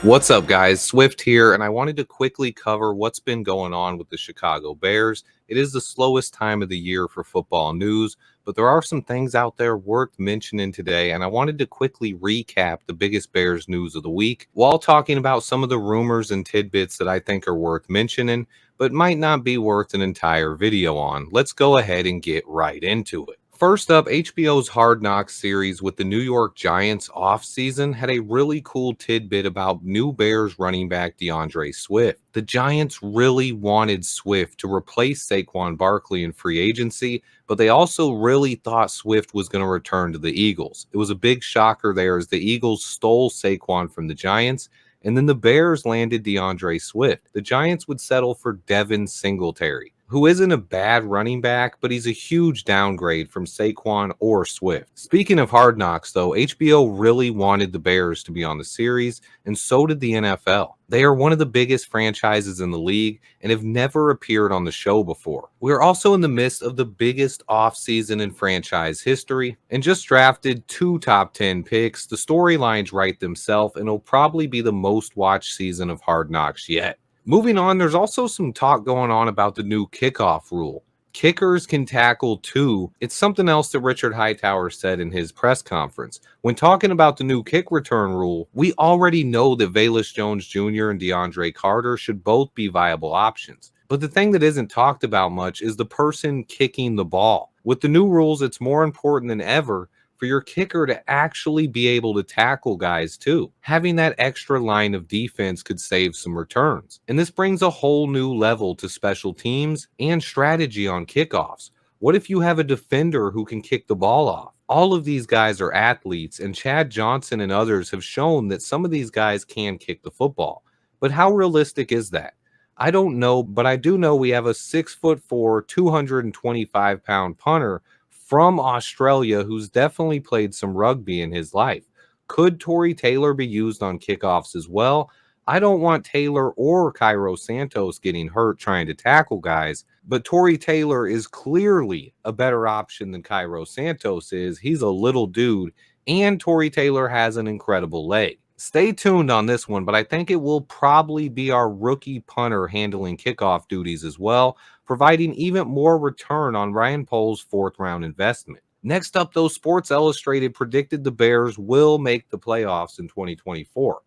What's up, guys? Swift here, and I wanted to quickly cover what's been going on with the Chicago Bears. It is the slowest time of the year for football news, but there are some things out there worth mentioning today, and I wanted to quickly recap the biggest Bears news of the week while talking about some of the rumors and tidbits that I think are worth mentioning, but might not be worth an entire video on. Let's go ahead and get right into it. First up, HBO's Hard Knocks series with the New York Giants offseason had a really cool tidbit about new Bears running back DeAndre Swift. The Giants really wanted Swift to replace Saquon Barkley in free agency, but they also really thought Swift was going to return to the Eagles. It was a big shocker there as the Eagles stole Saquon from the Giants, and then the Bears landed DeAndre Swift. The Giants would settle for Devin Singletary, who isn't a bad running back, but he's a huge downgrade from Saquon or Swift. Speaking of Hard Knocks, though, HBO really wanted the Bears to be on the series, and so did the NFL. They are one of the biggest franchises in the league and have never appeared on the show before. We're also in the midst of the biggest offseason in franchise history and just drafted 2 top 10 picks. The storylines write themselves, and it'll probably be the most watched season of Hard Knocks yet. Moving on, there's also some talk going on about the new kickoff rule. Kickers can tackle too. It's something else that Richard Hightower said in his press conference. When talking about the new kick return rule, we already know that Velus Jones Jr. and DeAndre Carter should both be viable options. But the thing that isn't talked about much is the person kicking the ball. With the new rules, it's more important than ever for your kicker to actually be able to tackle guys too. Having that extra line of defense could save some returns. And this brings a whole new level to special teams and strategy on kickoffs. What if you have a defender who can kick the ball off? All of these guys are athletes, and Chad Johnson and others have shown that some of these guys can kick the football. But how realistic is that? I don't know, but I do know we have a 6'4", 225-pound punter from Australia who's definitely played some rugby in his life. Could Tory Taylor be used on kickoffs as well? I don't want Taylor or Cairo Santos getting hurt trying to tackle guys, but Tory Taylor is clearly a better option than Cairo Santos is. He's a little dude, and Tory Taylor has an incredible leg. Stay tuned on this one, but I think it will probably be our rookie punter handling kickoff duties as well, providing even more return on Ryan Poles' 4th-round investment. Next up, though, Sports Illustrated predicted the Bears will make the playoffs in 2024.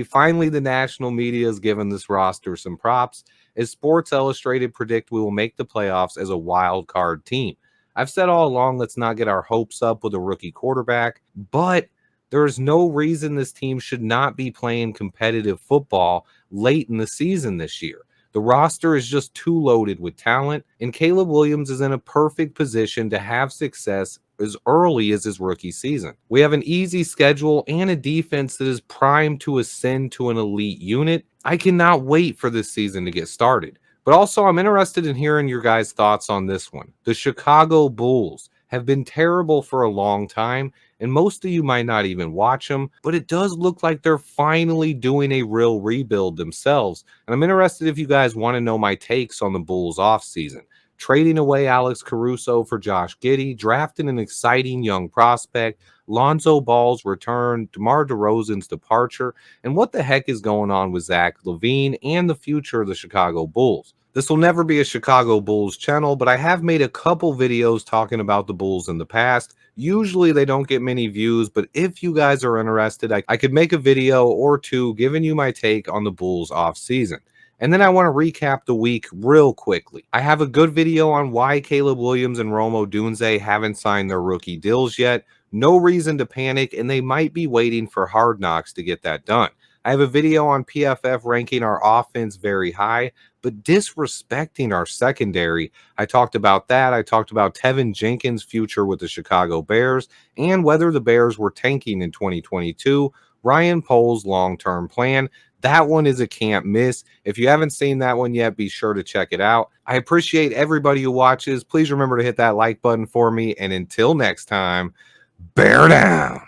Finally, the national media has given this roster some props, as Sports Illustrated predict we will make the playoffs as a wild card team. I've said all along, let's not get our hopes up with a rookie quarterback, but there is no reason this team should not be playing competitive football late in the season this year. The roster is just too loaded with talent, and Caleb Williams is in a perfect position to have success as early as his rookie season. We have an easy schedule and a defense that is primed to ascend to an elite unit. I cannot wait for this season to get started. But also, I'm interested in hearing your guys' thoughts on this one. The Chicago Bulls have been terrible for a long time, and most of you might not even watch them, but it does look like they're finally doing a real rebuild themselves. And I'm interested if you guys want to know my takes on the Bulls offseason. Trading away Alex Caruso for Josh Giddey, drafting an exciting young prospect, Lonzo Ball's return, DeMar DeRozan's departure, and what the heck is going on with Zach LaVine and the future of the Chicago Bulls. This will never be a Chicago Bulls channel, but I have made a couple videos talking about the Bulls in the past. Usually they don't get many views, but if you guys are interested, I could make a video or two giving you my take on the Bulls off season. And then I want to recap the week real quickly. I have a good video on why Caleb Williams and Rome Odunze haven't signed their rookie deals yet. No reason to panic, and they might be waiting for Hard Knocks to get that done. I have a video on PFF ranking our offense very high, but disrespecting our secondary. I talked about that. I talked about Tevin Jenkins' future with the Chicago Bears and whether the Bears were tanking in 2022. Ryan Poles' long-term plan. That one is a can't miss. If you haven't seen that one yet, be sure to check it out. I appreciate everybody who watches. Please remember to hit that like button for me. And until next time, bear down.